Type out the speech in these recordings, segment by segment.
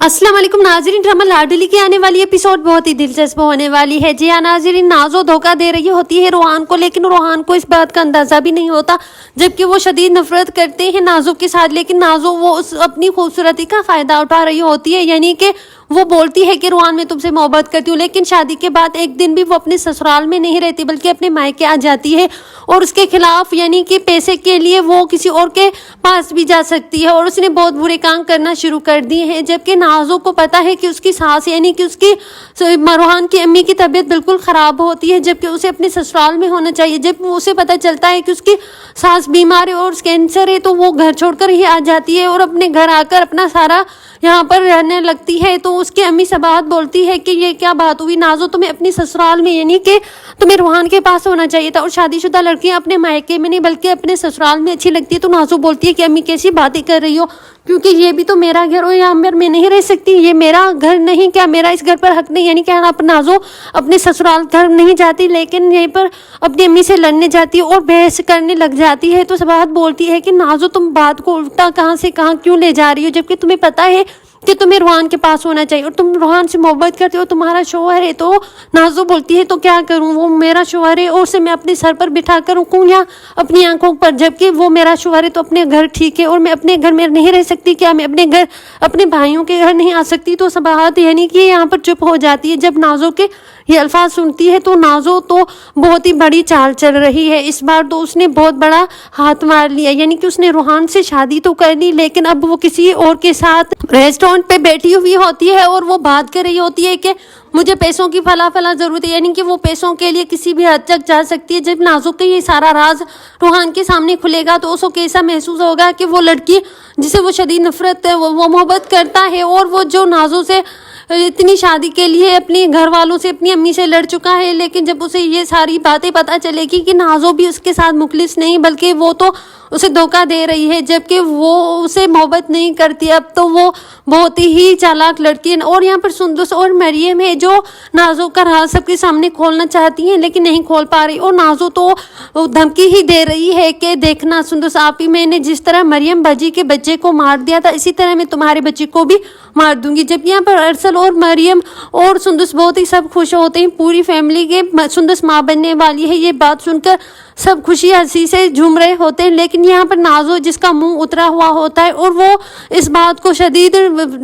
अस्सलाम वालेकुम नाज़रीन, ड्रामा लाडली की आने वाली एपिसोड बहुत ही दिलचस्प होने वाली है। जी हाँ नाज़रीन, नाज़ो धोखा दे रही होती है रोहान को, लेकिन रोहान को इस बात का अंदाजा भी नहीं होता, जबकि वो शदीद नफरत करते हैं नाज़ो के साथ। लेकिन नाज़ो वो अपनी खूबसूरती का फायदा उठा रही होती है, यानी कि वो बोलती है कि रोहान मैं तुमसे मोहब्बत करती हूँ। लेकिन शादी के बाद एक दिन भी वो अपने ससुराल में नहीं रहती, बल्कि अपने मायके आ जाती है और उसके खिलाफ यानी कि पैसे के लिए वो किसी और के पास भी जा सकती है और उसने बहुत बुरे काम करना शुरू कर दिए हैं। जबकि नाज़ो को पता है कि उसकी सास यानी कि उसकी रोहान की अम्मी की तबीयत बिल्कुल ख़राब होती है, जबकि उसे अपने ससुराल में होना चाहिए। जब उसे पता चलता है कि उसकी सास बीमार है और कैंसर है, तो वो घर छोड़कर ही आ जाती है और अपने घर आकर अपना सारा यहाँ पर रहने लगती है। तो उसकी अम्मी सबाहत बोलती है कि ये क्या बात हुई नाज़ो, तुम्हें अपनी ससुराल में यानी कि तुम्हें रोहान के पास होना चाहिए था, और शादीशुदा लड़कियां अपने मायके में नहीं बल्कि अपने ससुराल में अच्छी लगती है। तो नाज़ो बोलती है कि अम्मी कैसी बातें कर रही हो, क्योंकि ये भी तो मेरा घर हो, यहाँ पर मैं नहीं रह सकती, ये मेरा घर नहीं, क्या मेरा इस घर पर हक नहीं? यानी क्या नाज़ो अपने ससुराल घर नहीं जाती, लेकिन यहीं पर अपनी अम्मी से लड़ने जाती है और बहस करने लग जाती है। तो सबाहत बोलती है कि नाज़ो तुम बात को उल्टा कहाँ से कहाँ क्यों ले जा रही हो, जबकि तुम्हें पता है कि तुम्हें रोहान के पास होना चाहिए और तुम रोहान से मोहब्बत करते हो, तुम्हारा शौहर है। तो नाज़ो बोलती है तो क्या करूं, वो मेरा शौहर है और उसे मैं अपने सर पर बिठा कर रखूं या अपनी आंखों पर, जबकि वो मेरा शौहर है तो अपने घर ठीक है और मैं अपने घर में नहीं रह सकती, क्या मैं अपने घर अपने भाइयों के घर नहीं आ सकती? तो सबाहत यानी कि यहाँ पर चुप हो जाती है। जब नाज़ो के ये अल्फाज सुनती है तो नाज़ो तो बहुत ही बड़ी चाल चल रही है। इस बार तो उसने बहुत बड़ा हाथ मार लिया, यानी कि उसने रोहान से शादी तो कर ली, लेकिन अब वो किसी और के साथ रेस्टोरेंट पे बैठी हुई होती है और वो बात कर रही होती है कि मुझे पैसों की फला जरूरत है, यानी कि वो पैसों के लिए किसी भी हद तक जा सकती है। जब नाज़ो का ये सारा राज रोहान के सामने खुलेगा तो उसको कैसा महसूस होगा कि वो लड़की जिसे वो शदीद नफरत है वो मोहब्बत करता है, और वो जो नाज़ो से इतनी शादी के लिए अपने घर वालों से अपनी अम्मी से लड़ चुका है, लेकिन जब उसे ये सारी बातें पता चलेगी कि नाज़ो भी उसके साथ मुखलिस नहीं बल्कि वो तो उसे धोखा दे रही है, जबकि वो उसे मोहब्बत नहीं करती, अब तो वो बहुत ही चालाक लड़की है। और यहाँ पर सुंदस और मरियम है जो नाज़ो का राज सबके सामने खोलना चाहती हैं लेकिन नहीं खोल पा रही, और नाज़ो तो धमकी ही दे रही है कि देखना सुंदस आप ही, मैंने जिस तरह मरियम बाजी के बच्चे को मार दिया था इसी तरह मैं तुम्हारे बच्चे को भी मार दूंगी। जब यहाँ पर अरसल और मरियम और सुंदस बहुत ही सब खुश होते हैं, पूरी फैमिली के सुंदस माँ बनने वाली है, ये बात सुनकर सब खुशी हंसी से झूम रहे होते हैं। लेकिन यहाँ पर नाज़ो जिसका मुंह उतरा हुआ होता है और वो इस बात को शदीद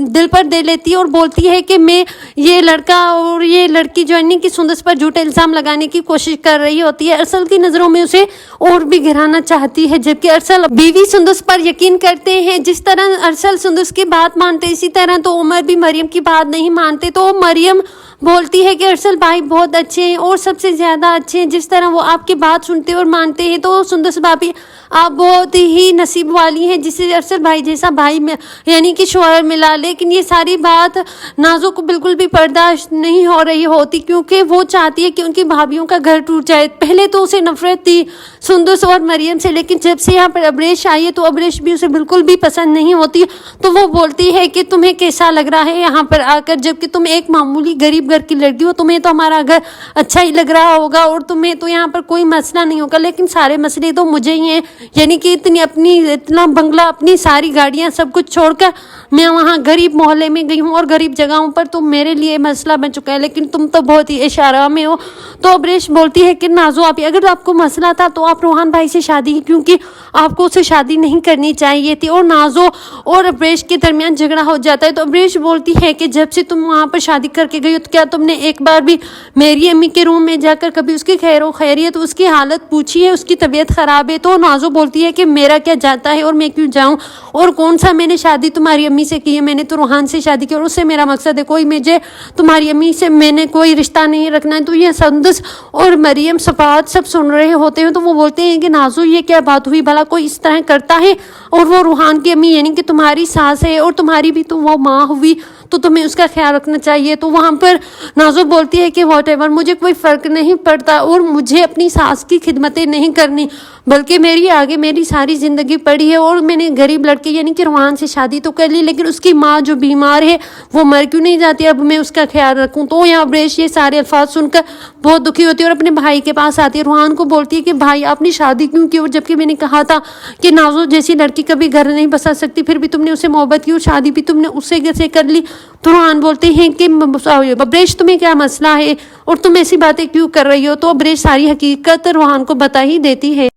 दिल पर दे लेती है और बोलती है कि मैं ये लड़का और ये लड़की जो है कि सुंदस पर झूठे इल्ज़ाम लगाने की कोशिश कर रही होती है। अरसल की नज़रों में उसे और भी गिराना चाहती है, जबकि अरसल बीवी सुंदस पर यकीन करते हैं। जिस तरह अरसल सुंदस की बात मानते इसी तरह तो उमर भी मरियम की बात नहीं मानते। तो मरियम बोलती है कि अरसल भाई बहुत अच्छे हैं और सबसे ज़्यादा अच्छे हैं, जिस तरह वो आपकी बात सुनते और मानते हैं। तो सुंदस भाभी आप बहुत ही नसीब वाली हैं जिसे अरसल भाई जैसा भाई में यानी कि शौहर मिला। लेकिन ये सारी बात नाज़ो को बिल्कुल भी बर्दाश्त नहीं हो रही होती, क्योंकि वो चाहती है कि उनकी भाभीयों का घर टूट जाए। पहले तो उसे नफरत थी सुंदस और मरियम से, लेकिन जब से यहाँ पर अबरेश आई है तो अबरेश भी उसे बिल्कुल भी पसंद नहीं होती। तो वो बोलती है कि तुम्हें कैसा लग रहा है यहाँ पर आकर, जबकि तुम एक मामूली गरीब घर की लड़की हो, तुम्हें तो हमारा घर अच्छा ही लग रहा होगा और तुम्हें तो यहाँ पर कोई मसला नहीं होगा, लेकिन सारे मसले तो मुझे ही हैं। यानी कि इतना बंगला अपनी सारी गाड़ियाँ सब कुछ छोड़कर मैं वहाँ गरीब मोहल्ले में गई हूँ और गरीब जगहों पर तो मेरे लिए मसला बन चुका है, लेकिन तुम तो बहुत ही इशारा में हो। तो अबरेश बोलती है कि नाज़ो आप अगर आपको मसला था तो आप रोहान भाई से शादी, क्योंकि आपको उससे शादी नहीं करनी चाहिए थी। और नाज़ो और अबरेश के दरमियान झगड़ा हो जाता है। तो अबरेश बोलती है कि जब से तुम वहाँ पर शादी करके गई हो तो क्या तुमने एक बार भी मेरी अम्मी के रूम में जाकर कभी उसकी खैर खैरियत उसकी हालत पूछी है, उसकी तबीयत ख़राब है? तो नाज़ो बोलती है कि मेरा क्या जाता है और मैं क्यों जाऊँ, और कौन सा मैंने शादी तुम्हारी अम्मी से की है, मैंने तो रोहान से शादी की और उससे मेरा मकसद है कोई मुझे तुम्हारी अम्मी से मैंने कोई रिश्ता नहीं रखना है। तो ये सुंदस और मरियम सफात सब सुन रहे होते हैं। तो वो बोलते हैं कि नाज़ो ये क्या बात हुई, भला कोई इस तरह करता है, और वो रोहान की अम्मी यानी कि तुम्हारी सास है और तुम्हारी भी तो वो माँ हुई, तो तुम्हें उसका ख्याल रखना चाहिए। तो वहाँ पर नाज़ो बोलती है कि वॉटेवर मुझे कोई फ़र्क नहीं पड़ता और मुझे अपनी सास की खिदमतें नहीं करनी, बल्कि मेरी आगे मेरी सारी ज़िंदगी पड़ी है और मैंने गरीब लड़के यानी कि रोहान से शादी तो कर ली, लेकिन उसकी माँ जो बीमार है वो मर क्यों नहीं जाती, अब मैं उसका ख्याल रखूँ। तो यहाँ अबरेश ये सारे अल्फाज सुनकर बहुत दुखी होती है और अपने भाई के पास आती है। रोहान को बोलती है कि भाई आपने शादी क्यों की, और जबकि मैंने कहा था कि नाज़ो जैसी लड़की कभी घर नहीं बसा सकती, फिर भी तुमने उससे मोहब्बत की और शादी भी तुमने उससे कैसे कर ली। تو روحان بولتے ہیں کہ ابریش تمہیں کیا مسئلہ ہے اور تم ایسی باتیں کیوں کر رہی ہو، تو ابریش ساری حقیقت روحان کو بتا ہی دیتی ہے۔